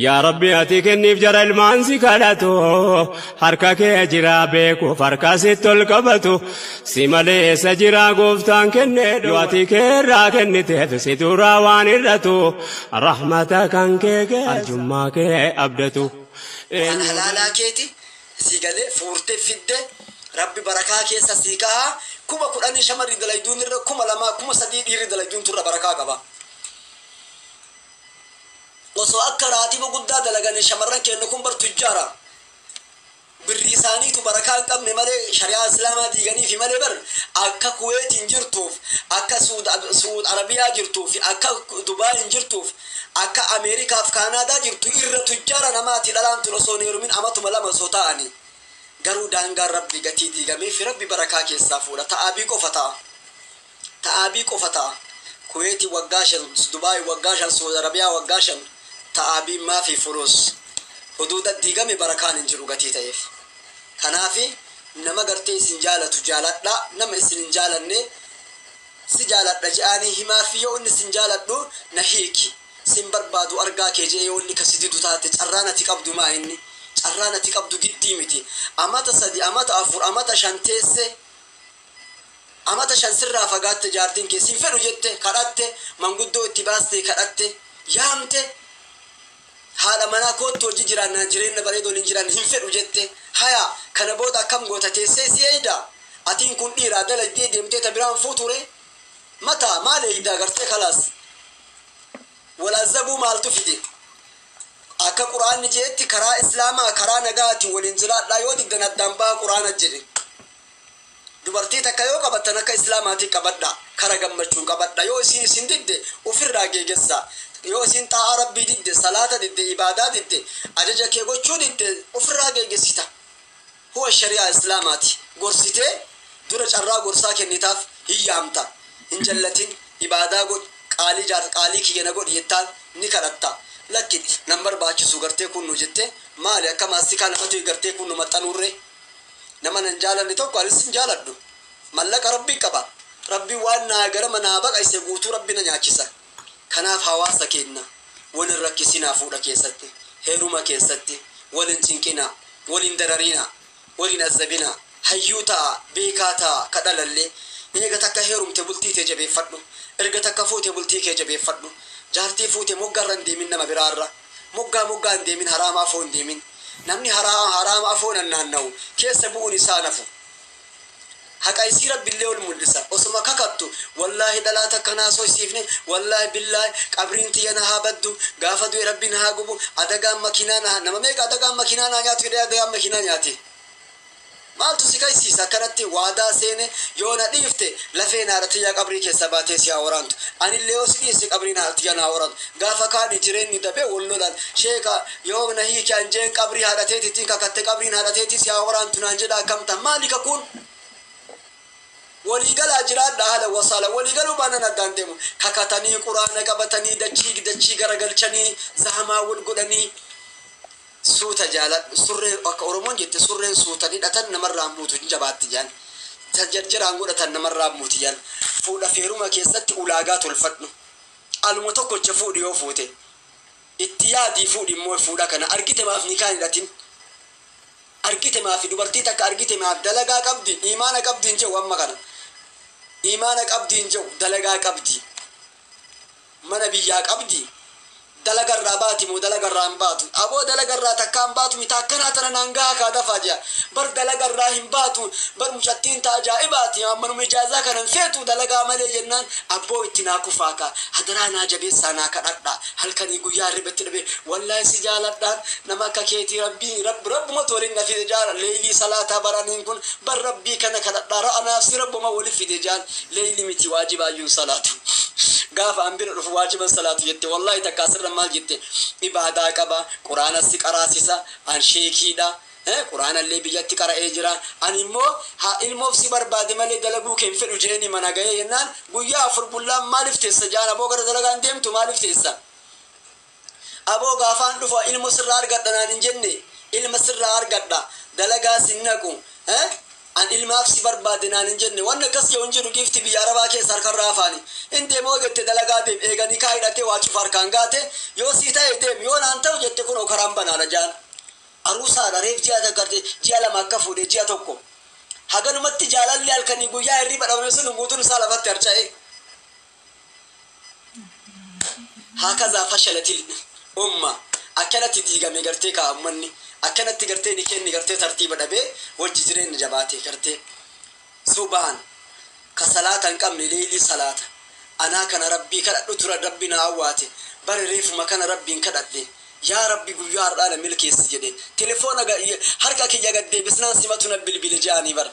يا ربي أتيك النفجر المانسي كالاتو حركك جرا بيكو فركاسي تلقبتو سيمالي سجرا قفتان كنيدو أتيك راكن تهفسي تراوان الرتو رحمتك انكيك الجمعك أبدتو وان حلالا كيتي سيقالي فورتي فيدي ربي بركا كيسا سيكاها كما قرآن شمر دلايدون الرا كما لما كما سديد إيري دلايدون ترى بركا قبا وصو أكراتي بقدا دلغاني شمران كأنكم برتجارة بالرساني تبركان قبل مالي شريعة إسلام ديغاني في مالي بر أكا كويت انجرتوف أكا سود عربية جرتوف أكا دبي انجرتوف أكا أمريكا في كندا جرتو إر تجارة نماتي لالان تلصوني من أماتو ملما سوتاني قالوا دانغار ربي قتي ديغامي في ربي بركا كيسافورة تآبي قفتا كويتي وقاشن دبي وقاشن سود عربية وقاشن تآبي ما في فلوس حدود الديغامي بركان انجرو قتي تايف كنافي نما قرتي سنجالة تجالت لا نما سنجالة سجالت رجاني هما فيو ان سنجالت دو نهيكي سنبربادو أرقا كيجي يولي كسيدو تاتي چرانا تقبدو ما هني چرانا تقبدو قدي متي أماتا سدي أماتا أفور أماتا شانتيسي أماتا شانسر رافقات تجارتين كي سنفرو جتة كراتة منقودو اتباستي كراتة يامتة هذا منا كنت توجي جيران ناجرين بريدو لنجران هنفرو جتة هيا كان بودا كم غوتا تيسي ايدا أتين كن إيرا دالا دي متى تبران فوتوري متى ما ليدا غرتي خلاص ولا زبو مالتو فيدي أكا قرآن نجيتي كرا إسلاما كرا نغاتي والانزلات لا يودي دنا الدنبا قرآن الجري dubartii takka yoo qabatta akka islaamaati qabadda kara gammachuu qabadda yoo isin didde ofirraa geegessa yoo isin taa rabbii didde salaata didde ibaadaa didde ajaja kee gochuu didde ofirraa geegessita huwa shari'a islaamaati gorsite dura carraa gorsaa kennitaaf hiyyaamta hin jallatin ibaadaa god qaalii kiyyana god yettaan ni kadhatta lakki nambar baachisu gartee kun nu jette maali akka maastika namatu gartee kun nu maxxanurre nama nan jaalanni tokko anis hin jaaladhu mallaqa rabbii qaba rabbii waan naa gara manaa baqayse guutuu rabbi na nyaachisa kanaaf hawaasa kenna walin rakkisinaa fuudha keessatti heeruma keessatti walin cinqina walin dararina walin azabina hayyuu ta'a beekaa ta'a kadhalallee eega takka heerumte bultii tee jabeeffadhu erga takka fuute bultii kee jabeeffadhu jaartii fuute moggarra hin deemin nama biraarra moggaa hin deemin haraama afoo hin deemin namni haram afon annanaw keessa bu'un isaa nafu haqa isii rabbillee ol mul'isa osuma kakattu wallahi dhalata kana soo siifne wallahi billahi qabrin tiyana habaddu gaafa du'e rabbiin haa gubu adagaan makiinaa nama meeqa adagaan makiinaa nyaatu jedhee adagaan makiinaa nyaate maaltu si kaysiisa kanatti waadaa seene yoo na dhiifte lafee naarati yaa qabrii keessa baatee si haa waraantu anillee yoo si dhiise qabrii naarati yaa naa waraantu gaafa kaani jireenyi dabee wallolaan sheeka yoo na hiiki anjeen qabrii haadhateetitti kakatte qabriin haadhateetti si haa waraantu naan jedha akkamta maali kakuun waliigalaa jiraadha haala wasaala waliigaluu baana naddaan deemu kakatanii quraana qabatanii dachii garagalchanii zahamaa wal godhanii suuta jaalat surree akka oromoon jette surreen suutanii dhatan namarraa muutu jabaatti jaan tajajjiraan godhatan namarraa muuti jaan fuudha feeruma keessatti ulaagaa tolfadhu aluma tokkocha fuudhi yoo fuute itti yaadii fuudhi immoo fuudha kana argite maaf nikaan hidhatin argite maaf dubartii takka argite maaf dalagaa qabdi imaana qabdi hin jedhu amma kana imaana qabdi hin jedhu dalagaa qabdi mana biyyaa qabdi dalagarraa baati moo dalagarraa hin baatu aboo dalagarraa takka hin baatu mita akkanaa tana naangaa kaa dafaa jea bar dalagarraa hin baatu bar mucattiin ta ajaa'ibaati ammanuma ijaazaa kanan feetu dalagaa malee jennaan abboo itti naa kufaaka hadaraa naa jabeessaa naa kadhadha halkanii guyyaa ribatti dhabe wallahi si jaaladhaan nama akka keetii rabbuma tooriin na fide jaara leeyilii salaataa baraniin kun bar rabbii kana kadhadhaa ra'anaaf si rabbuma wali fide jaan leeyilii miti waajibaayyuu salaatu gaafa ambira dhufu waajiban salaatu jette wallahi takka asirra maal jette ibaadaa qaba quraana si qaraasisa an sheekiidha quraana illee biyyatti qara'ee jira ani immoo ha ilmoof si barbaade malee dalaguu keen fedhu jeeni mana ga'ee yennaan guyyaa afur bullaan maaliif teessa jaan aboo gara dalagaan deemtu maaliif teessa aboo gaafaan dhufa ilmu sirraa argadha naan hin jenne ilma sirraa argadha dalagaa sinnaqu an ilmaaf si barbaade naan hin jenne wanna kas yoo injiru gifti biyya arabaa keessa harkarraa afaani inde moo jette dalagaa deem eeganii kaa hidhatee waa cufa harkaan gaate yoo si ta'e deem yoo naan ta'u jette kun guyaan banaadha jaan aruusaadha reef ji'a takkarte ji'a lama akka fuudhe ji'a tokko haganumatti jaalalli halkanii guyyaa hirriba dhabame sun guutuun isaa lafatti harca'e hakaza fashalatil umma akkanatti diigame gartee kaa'ammanni akkanatti gartee ni kenni gartee tartiiba dhabee wajji jireenya jabaatee gartee subhaan ka salaatan qabne leelii salaata anaa kana rabbii kadhadhu tura rabbi na awwaate bare reefuma kana rabbiin kadhadhe yaa rabbi guyyaa har'aana milkeessi jedhe telefoona harka kiyya gaddeebisnaan simatu na bilbile jaanii bara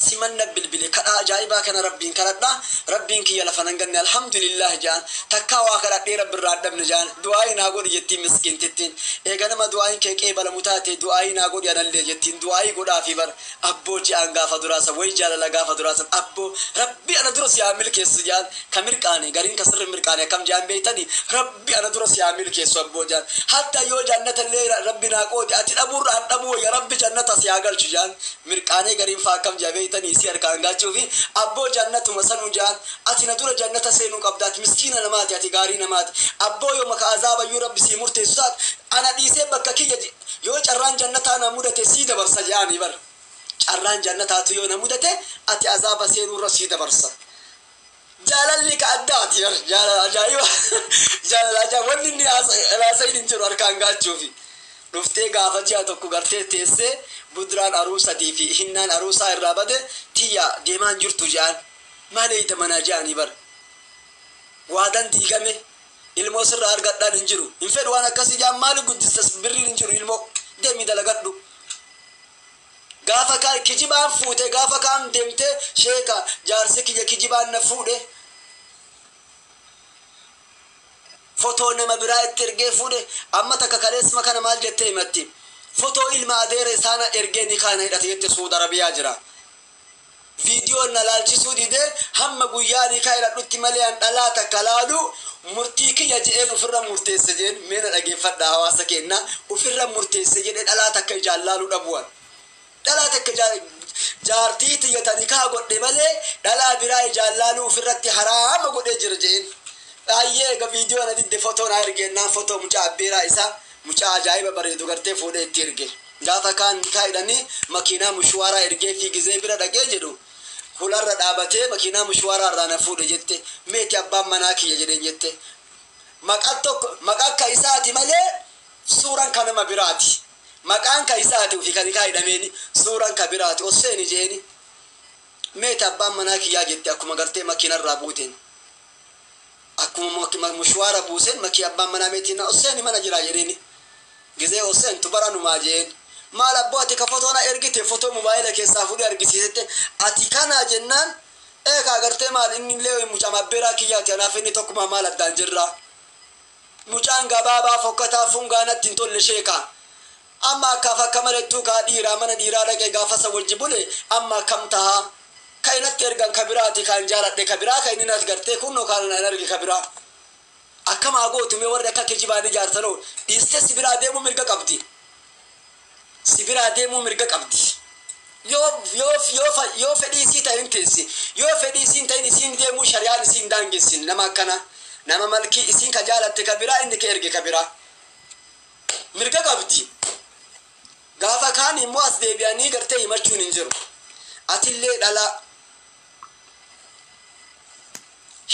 simanna bilbile kada ajaa'ibaa kana rabbiin kadhadha rabbiin kiyya lafa nan ganne alhamdulillah jaan takka waa kadhadhee rabbiirraa dhabne jaan du'aayi naa godhi jettiin miskiintittiin eeganama du'aayin kee qeebalamu taate du'aayi naa godhi anallee jettiin du'aayi godhaafi bar abboo ji'aan gaafa duraasa way jaalala gaafa duraasa abboo rabbi ana dura siyaa milkeessu jaan ka mirqaane gariin ka sirri mirqaane akkam jaan beeytani rabbi ana dura siyaa milkeessu abboo jaan hatta yoo jannatallee rabbi naa qoodi ati dhabuurraa dhabuu ya rabbi jannata siyaa galchu jaan mirqaane gariin faa akkam jabee tani siyar kan gachuufi abbo jannatu masanu jaan ati na dura jannata seenu qabdaat miskiina namaati ati gaari namaati abbo yo maka azaba yu rabbi si murteessat ana dhiisee bakka kiyya yoo carraan jannata na mudate si dabarsa jaani bar carraan jannata tu yoo na mudate ati azaba seenu ra si dabarsa jaalalli ka addaati bar jaalala ajaa'iba jaalala ajaa'iba wanni ni laasayin jiru harkaan gachuufi dhuftee gaafa ji'a tokko gartee teessee buduraan aruusatii fi hinnaan aruusaa irraa bade tiyya deemaan jirtu jaan maaleeyta manaa jaanii bar waadan diigame ilmoo sirraa argadhaan hin jiru hin fedhu waan akkasii jaan maali guddistas birriin hin jiru ilmoo deemii dalagadhu gaafa kaan kijibaan fuute gaafa kaan deemte sheeka jaarsi kiyya kijibaan na fuudhe foto nama biraa itti ergee fuudhe amma takka kaleessuma kana maal jettee himatti foto ilma adeera isaana ergee ni kaana hidhate jette Suudi Arabiyaa jira viidiyoon na laalchisuu dide hamma guyyaa ni kaa hidhadhutti malee an dhalaa takka laalu murtii kiyya jedheen ofirra murteesse jeen meena dhageeffadha hawaasa kenna ofirra murteesse jedhe dhalaa takka ijaan laaluu dhabuwan dhalaa takka jaartii tiyyatanii kaa godhe malee dhalaa biraa ijaan laaluu ofirratti haraama godhee jira jeen ayyee ga viidiyoo na didde foto na ergennaan foto mucaa abbeeraa isaa mucaa ajaa'iba bareedu gartee fuudhee itti erge gaafa kaan kaa'idhanii makiinaa mushwaaraa ergee fi gizee bira dhaqee jedhu hularra dhaabatee makiinaa mushwaaraa irraa na fuudhe jette meeti abbaan manaa kiyya jedheen jette maqaa ka isaati malee suuraan ka nama biraati maqaan ka isaati ufi kan kaa'idhameeni suuraan ka biraati osseeni jeeni meeti abbaan manaa kiyyaa jette akkuma gartee makiinarraa buuteen akkuma mushwaara buusen maki abbaan manaa meetina osseeni mana jira jedheeni gizee osseen tubaranu maajeen maal abbooti ka fotoona ergite foto mobaayila keessaa fuudhee argisiisette ati kana jennaan eeka agartee maal inni illee mucaa mabbeeraa kiyyaati anaaf inni tokkuma maal addaan jirra mucaan gabaabaa fokkataa fungaanatti hin tolle sheeka amma akkaaf akka malettuu kaa dhiiraa mana dhiiraa dhaqee gaafasa wajji bule amma akkam tahaa ka inatti ergan kabiraati kan jaaladhe kabiraa ka inni nas gartee kunno kan na ergi kabiraa akkama agootume warri akka kijibaani jaartanoo dhiiste sibiraa deemuu mirga qabdi sibiraa deemuu mirga qabdi yoo fedhii isii ta'in teessi yoo fedhii isiin ta'in isiin deemuu shari'aan isiin daangessin nama akkana nama malkii isiin ka jaalatte kabiraa inni ka erge kabiraa mirga qabdi gaafa kaan immoo as deebi'anii gartee himachuun hin jiru atillee dhalaa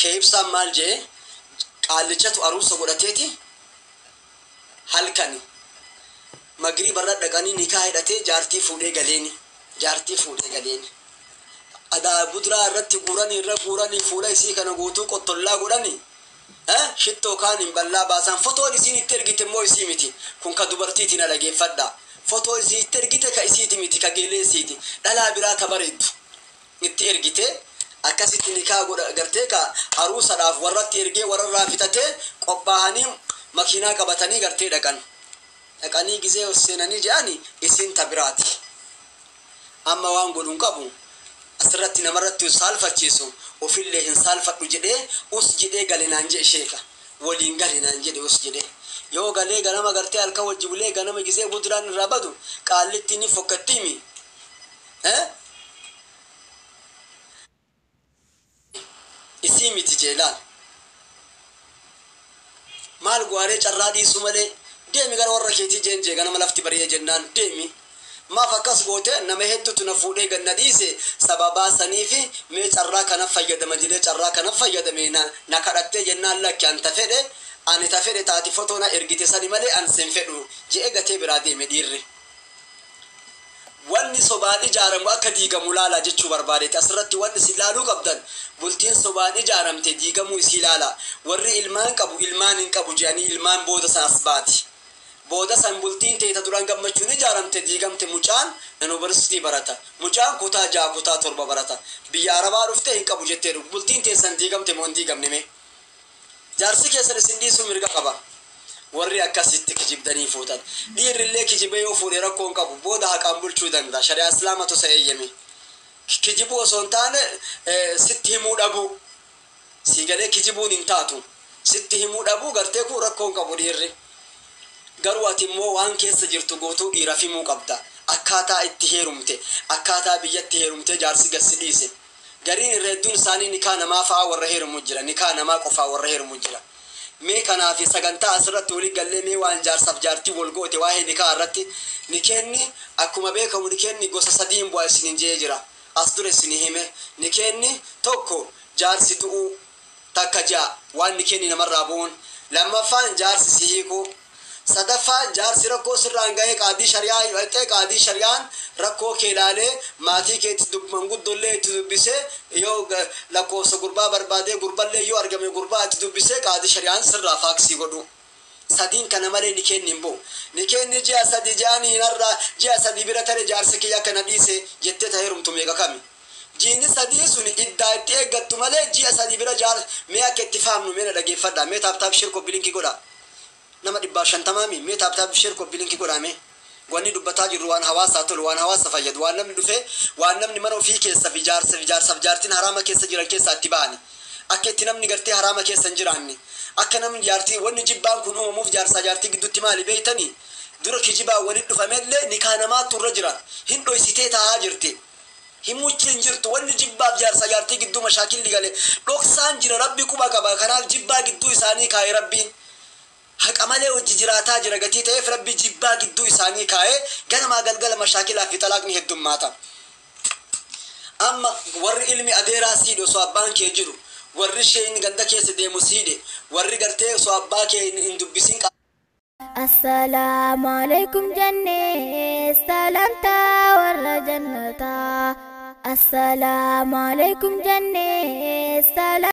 sheebsaan maal jee qaalichatu aruusa godhateeti halkani magriibarra dhaqanii nikaa hidhatee jaartii fuudhee galeeni adaa budraa irratti guuranii fuula isii kana guutuu qottollaa godhanii shittoo kaan hin ballaa baasan fotoon isiin itti ergite immoo isii miti kun ka dubartiitiin dhageeffadha fotoo isii itti ergite ka isiiti miti ka geelee isiiti dhalaa biraa ka bareeddu itti ergite akkasitti nikaa godha gartee ka aruusadhaaf warratti ergee wararraa fitatee qophaa'anii makiinaa qabatanii gartee dhaqanii gizee seenanii jedhanii isiin tabiraati amma waan godhuun qabu asirratti namarratti saalfachiisu ofillee hin saalfadhu jedhee us jedhee galinaan jedhe sheeka waliin galinaan jedhe us jedhee yoo galee ganama gartee halka wajji bulee ganama gizee buduraan irraa badu qaallitti ni fokkattiimi isii miti jeelaan maal gwaaree carraa dhiisu malee deemi gara warra keetii jeenjee ganama lafti bariyee jennaan deemi maaf akkas goote nama hedduutu na fuudhee ganna dhiise sababaa sanii fi mee carraa kana fayyadama jedhee carraa kana fayyadame na kadhattee jennaan lakki anta fedhe ani ta fedhe taati fotoo na ergite sani malee an sen fedhu jee gatee biraa deeme dhiirri wanni sobaan ijaaramu akka diigamu laala jechuu barbaadeeti asirratti wanni si laaluu qabdan bultiin sobaan ijaaramte diigamuu isii laala warri ilmaan qabu ilmaan hin qabu jedhanii ilmaan booda sanas baati booda san bultiin teeta duraan gammachuun ijaaramte diigamte mucaan yuunivarsiitii barata mucaan kutaa 6 kutaa 7 barata biyya arabaa dhufte hin qabu jettee bultiin teessan diigamte moo hin diigamne mee jaarsi keessan isin dhiisuu mirga qaba warri akkasitti kijibdanii fuutan dhiirrillee kijibee yoo fuudhe rakkoon qabu booda haqaan bulchuu danda'a shari'a islaamatu isa eeyyame kijibuu osoo hin taane sitti himuu dhabuu si galee kijibuun hin taatu sitti himuu dhabuu gartee kun rakkoon qabu dhiirri garuu ati immoo waan keessa jirtu gootuu dhiiraaf himuu qabda akkaataa itti heerumte akkaataa biyyatti heerumte jaarsi gassi dhiise gariin irreedduun isaanii nikaa namaa fa'aa warra heerumu jira nikaa namaa qofaa warra heerumu jira mee kanaaf sagantaa asirratti walii gallee mee waan jaarsaaf jaartii wal goote waa'ee nikaa irratti nikeenni akkuma beekamu nikeenni gosa sadiin bu'aa isiniin jee jira as dura isinii hime nikeenni tokko jaarsi du'uu takka ja'a waan nikeenni namarraa bu'uun lammaffaan jaarsi si hiikuu sadaffaan jaarsi rakkoo sirraan ga'ee qaadii shari'aa hidhatee qaadii shari'aan rakkoo kee ilaalee maatii keetti dubban guddollee itti dubbisee yoo lakkoofsa gurbaa barbaadee gurballee yoo argame gurbaa itti dubbisee qaadii shari'aan sirraa faaksii godhu sadiin kana malee nikeenni hin bu'u nikeenni ji'a sadii jaanii narraa ji'a sadii bira tare jaarsi kiyya kana dhiise jettee ta heerumtu meeqa kami jiini sadii sun iddaa itti eeggattu malee ji'a sadii bira mee akka itti faamnu mee na dhageeffadha mee taaptaap shirko bilinkii godha nama 150 mee taaptaap shirko bilinkii godhame wanni dubbataa jiru waan hawaasaa tolu waan hawaasa fayyadu waan namni dhufe waan namni mana ofii keessa fi jaarsaaf jaartiin haraama keessa jiran keessa itti ba'ani akka itti namni gartee haraama keessa hin jiraanne akka namni jaartii wanni jibbaan kun uumamuuf jaarsaa jaartii gidduutti maali beeytanii dura kijibaa walitti dhufamellee nikaa namaatu irra jira hin dhoysitee taa'aa jirti himuuchi hin jirtu wanni jibbaaf jaarsaa jaartii gidduu mashaakilli gale dhoksaan jira rabbi quba qaba kanaaf jibbaa gidduu isaanii kaa'e rabbiin haqa malee hojii jiraataa jira gatii ta'eef rabbi jibbaa gidduu isaanii kaa'ee ganamaa galgala mashaakilaa fi talaaqni heddummaata amma warri ilmi adeeraa siidhe osoo abbaan kee jiru warri isheen ganda keessa deemu siidhe warri gartee osoo abbaa kee hin dubbisiin Assalamu alaikum jannee salamta warra jannata Assalamu alaikum jannee salam